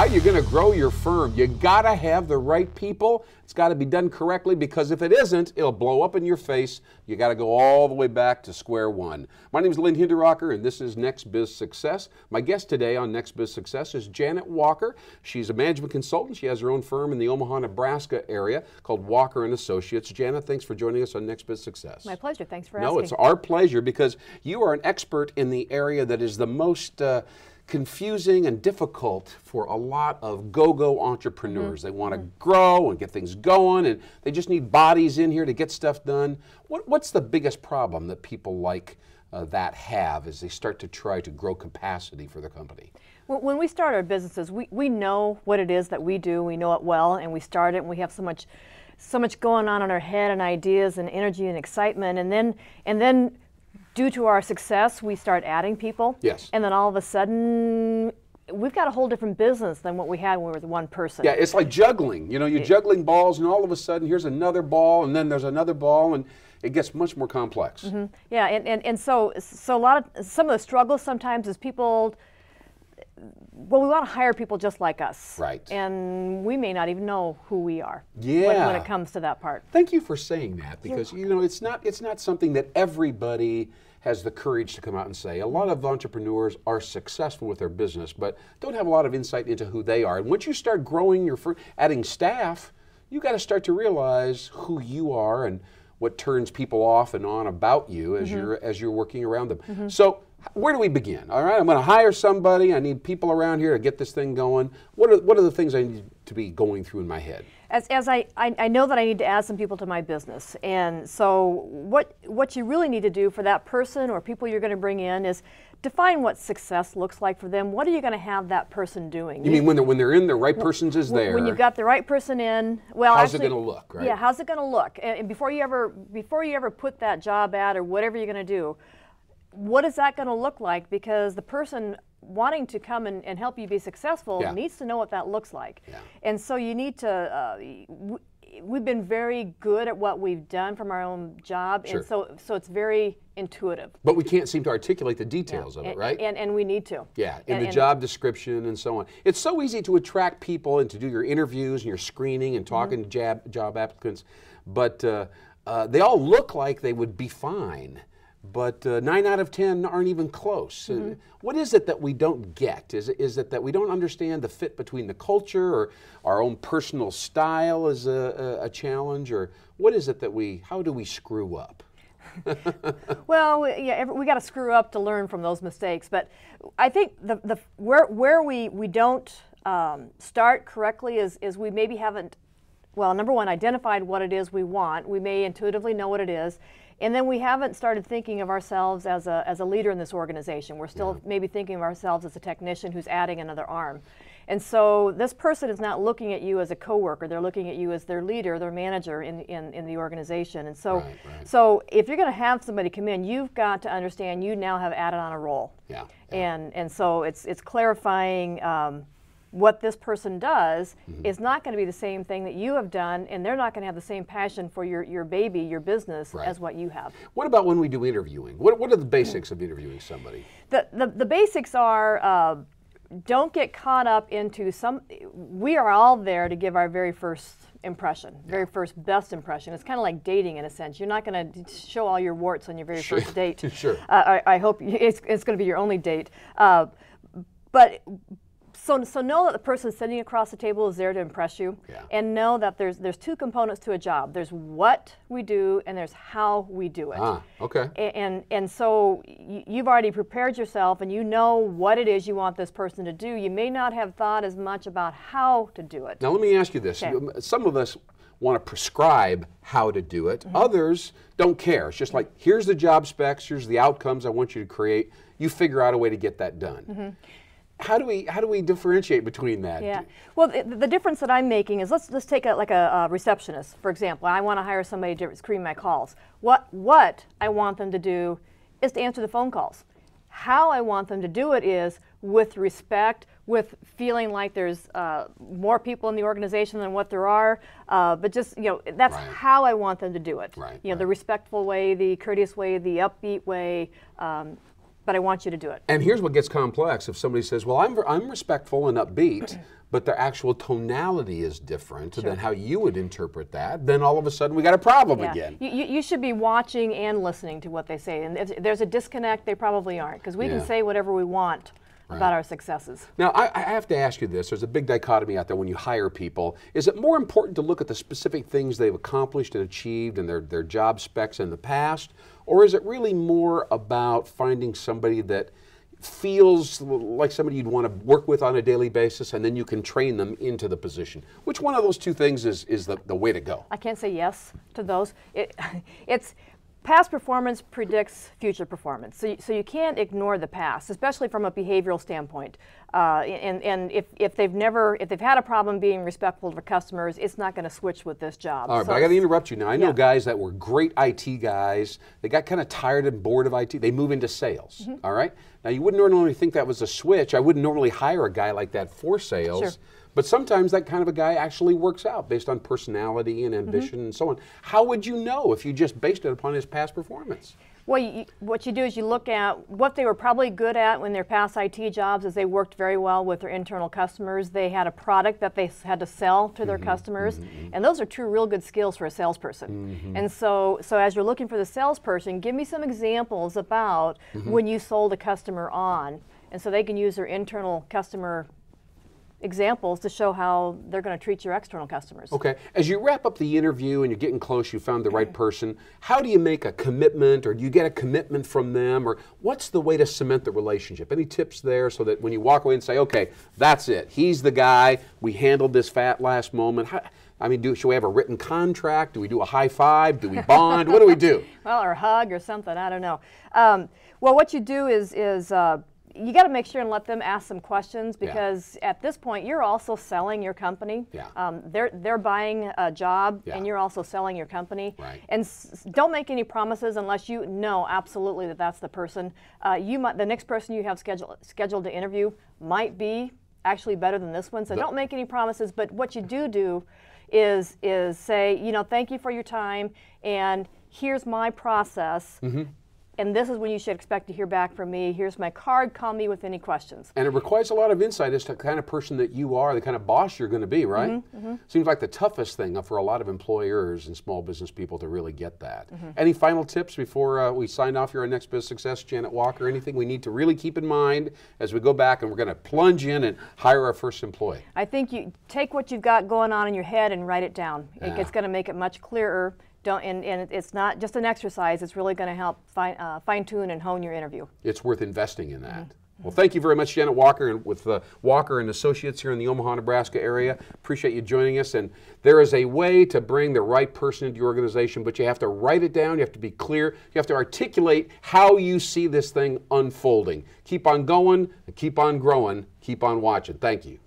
How you're going to grow your firm. You got to have the right people. It's got to be done correctly, because if it isn't, it'll blow up in your face. You got to go all the way back to square one. My name is Lynn Hinderrocker, and this is Next Biz Success. My guest today on Next Biz Success is Janet Walker. She's a management consultant. She has her own firm in the Omaha, Nebraska area called Walker & Associates. Janet, thanks for joining us on Next Biz Success. My pleasure. Thanks for asking. No, it's our pleasure, because you are an expert in the area that is the most confusing and difficult for a lot of go-go entrepreneurs. They want to grow and get things going, and they just need bodies in here to get stuff done. What's the biggest problem that people like that have as they start to try to grow capacity for their company? Well, when we start our businesses, we know what it is that we do. We know it well, and we start it, and we have so much going on in our head, and ideas and energy and excitement, and then due to our success, we start adding people. Yes. And then all of a sudden, we've got a whole different business than what we had when we were the one person. Yeah, it's like juggling. You know, you're juggling balls, and all of a sudden, here's another ball, and then there's another ball, and it gets much more complex. Yeah, and so some of the struggles sometimes is people, well, we want to hire people just like us. Right. And we may not even know who we are. Yeah. When it comes to that part. Thank you for saying that, because you know it's not something that everybody has the courage to come out and say. A lot of entrepreneurs are successful with their business, but don't have a lot of insight into who they are. And once you start growing your firm, adding staff, you got to start to realize who you are and what turns people off and on about you as you're working around them. So where do we begin? All right, I'm going to hire somebody. I need people around here to get this thing going. What are the things I need to be going through in my head? As I know that I need to add some people to my business, and so what you really need to do for that person or people you're going to bring in is define what success looks like for them. What are you going to have that person doing? You mean when they're in, the right person's is there? When you've got the right person in, well, how's it going to look, right? Yeah, how's it going to look? And before you ever put that job ad or whatever you're going to do, what is that going to look like? Because the person wanting to come and help you be successful needs to know what that looks like. Yeah. And so you need to, we've been very good at what we've done from our own job, and so it's very intuitive. But we can't seem to articulate the details of it, right? And we need to. Yeah, in the job description and so on. It's so easy to attract people and to do your interviews and your screening and talking to job applicants, but they all look like they would be fine. But 9 out of 10 aren't even close. What is it that we don't get? Is it that we don't understand the fit between the culture, or our own personal style is a challenge, or what is it that how do we screw up? Well, yeah, we got to screw up to learn from those mistakes. But I think where we don't start correctly is we maybe haven't, well, number one, identified what it is we want. We may intuitively know what it is. And then we haven't started thinking of ourselves as a leader in this organization. We're still maybe thinking of ourselves as a technician who's adding another arm. And so this person is not looking at you as a coworker. They're looking at you as their leader, their manager in the organization. And so, so if you're going to have somebody come in, you've got to understand you now have added on a role. Yeah. And so it's clarifying what this person does is not going to be the same thing that you have done, and they're not going to have the same passion for your baby, your business, as what you have. What about when we do interviewing? What are the basics of interviewing somebody? The basics are, don't get caught up into we are all there to give our very first impression, very first best impression. It's kind of like dating in a sense. You're not going to show all your warts on your very first date. Sure. I hope it's going to be your only date. But So know that the person sitting across the table is there to impress you, and know that there's two components to a job. There's what we do, and there's how we do it. Okay. And so you've already prepared yourself, and you know what it is you want this person to do. You may not have thought as much about how to do it. Now let me ask you this. Some of us want to prescribe how to do it. Others don't care. It's just like, here's the job specs, here's the outcomes I want you to create. You figure out a way to get that done. How do we differentiate between that? Yeah. Well, the difference that I'm making is let's take a receptionist, for example. I want to hire somebody to screen my calls. What I want them to do is to answer the phone calls. How I want them to do it is with respect, with feeling like there's more people in the organization than what there are, but just, that's how I want them to do it. The respectful way, the courteous way, the upbeat way. but I want you to do it. And here's what gets complex. If somebody says, well, I'm respectful and upbeat, but their actual tonality is different than how you would interpret that, then all of a sudden we got a problem again. You should be watching and listening to what they say. And if there's a disconnect, they probably aren't, because we can say whatever we want about our successes. Now, I have to ask you this. There's a big dichotomy out there when you hire people. Is it more important to look at the specific things they've accomplished and achieved and their job specs in the past, or is it really more about finding somebody that feels like somebody you'd want to work with on a daily basis, and then you can train them into the position? Which one of those two things is the way to go? I can't say yes to those. It's past performance predicts future performance, so you can't ignore the past, especially from a behavioral standpoint. And if they've had a problem being respectful to customers, it's not going to switch with this job. All right, but I got to interrupt you now. I know guys that were great IT guys. They got kind of tired and bored of IT. They move into sales. All right. Now you wouldn't normally think that was a switch. I wouldn't normally hire a guy like that for sales. Sure. But sometimes that kind of a guy actually works out based on personality and ambition and so on. How would you know if you just based it upon his past performance? Well, what you do is you look at what they were probably good at when their past IT jobs is they worked very well with their internal customers. They had a product that they had to sell to their customers. And those are two real good skills for a salesperson. And so as you're looking for the salesperson, give me some examples about when you sold a customer on. And so they can use their internal customer examples to show how they're going to treat your external customers. Okay. As you wrap up the interview and you're getting close, you found the right person, how do you make a commitment, or do you get a commitment from them, or what's the way to cement the relationship? Any tips there so that when you walk away and say, okay, that's it, he's the guy, we handled this last moment? Should we have a written contract? Do we do a high five? Do we bond? What do we do? Well, or a hug or something, I don't know. Well, what you do is you got to make sure and let them ask some questions, because at this point you're also selling your company. They're buying a job and you're also selling your company. And don't make any promises unless you know absolutely that that's the person. The next person you have scheduled to interview might be actually better than this one. So don't make any promises. But what you do is say, thank you for your time, and here's my process. And this is when you should expect to hear back from me. Here's my card. Call me with any questions. And it requires a lot of insight as to the kind of person that you are, the kind of boss you're going to be, right? Seems like the toughest thing for a lot of employers and small business people to really get that. Any final tips before we sign off here on Next Biz Success, Janet Walker? Anything we need to really keep in mind as we go back and we're going to plunge in and hire our first employee? I think you take what you've got going on in your head and write it down. It's going to make it much clearer. And it's not just an exercise, it's really going to help fine-tune and hone your interview. It's worth investing in that. Well, thank you very much, Janet Walker, with Walker and Associates here in the Omaha, Nebraska area. Appreciate you joining us. And there is a way to bring the right person into your organization, but you have to write it down, you have to be clear, you have to articulate how you see this thing unfolding. Keep on going, keep on growing, keep on watching. Thank you.